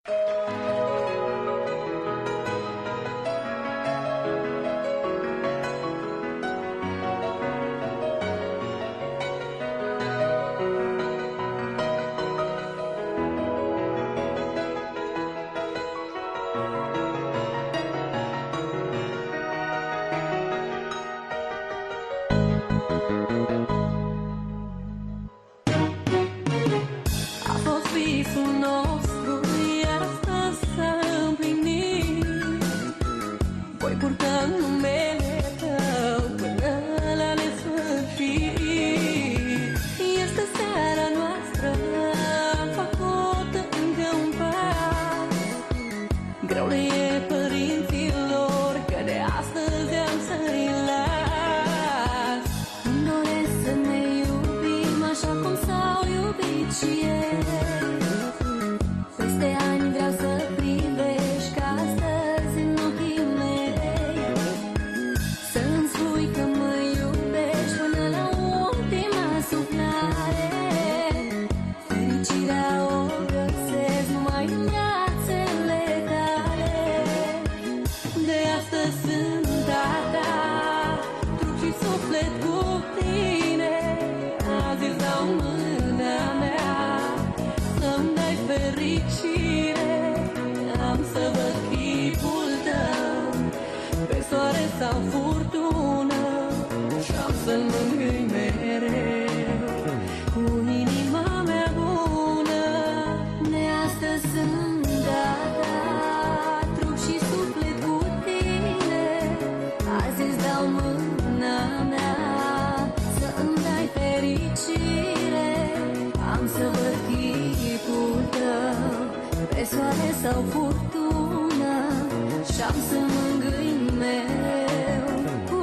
A fost visul nostru, iar astăzi s-a împlinit. Voi purta numele Tău până la nesfârșit. Este seara noastră, am făcut încă un pas. Greu le e părinților că de astăzi am să-i las. Îmi doresc să ne iubim așa cum s-au iubit și ei. Peste ani vreau să privești ca astăzi în ochii mei. Să-mi spui că mă iubești până la ultima suflare. Fericirea o găsesc numai în brațele tale. De astăzi sunt a ta, trup și suflet cu tine. Azi îți dau mâna mea să-mi dai fericire. Am să văd chipul tău pe soare sau furtună și am să-l mângâi mereu cu inima mea bună. De astăzi sunt a ta, trup și suflet cu tine. Azi îți dau mâna mea să-mi dai fericire. Am să văd chipul tău pe soare sau furtună și am să mângâi mereu cu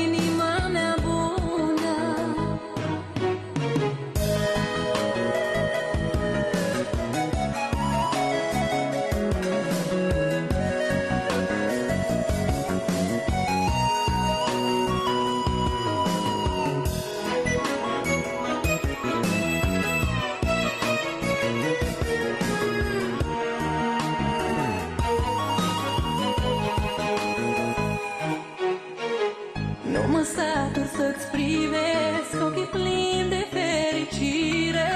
inima mea bună. Nu mă satur să-ți privesc ochii plini de fericire.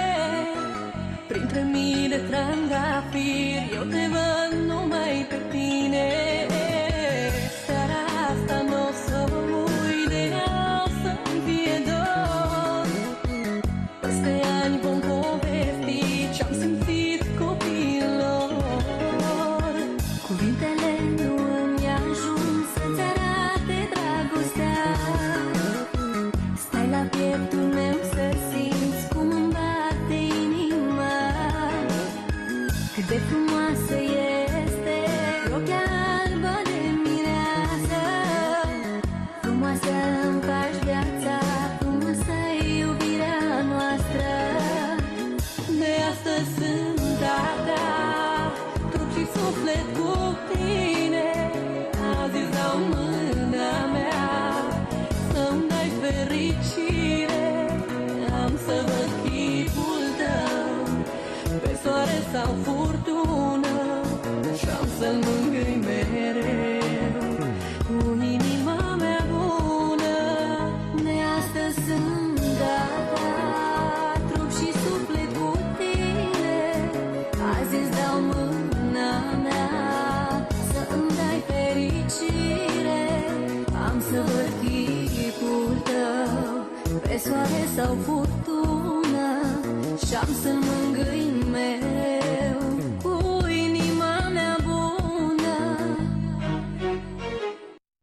Printre mii de trandafiri eu te văd numai pe tine. Seara asta n-o să uit de ea, o să-mi fie dor. Peste ani vom povesti ce-am simțit copiilor. Cuvintele nu îmi ajung să-ți arate dragostea. Stai la pieptul meu să simți cum îmi bate inima. Cât de frumoasă este rochea albă de mireasă. Frumoasă îmi faci viața, frumoasă-i iubirea noastră. De astăzi sunt a ta, trup și suflet cu tine. Azi îți dau mâna mea să-mi dai fericire. Am să văd chipul tău pe soare sau furtună și am să-l mângâi mereu cu inima mea bună. De astăzi sunt a ta, trup și suflet cu tine. Azi îți dau mâna mea să-mi dai fericire. Am să văd chipul tău pe soare sau furtună și am să-l mângâi mereu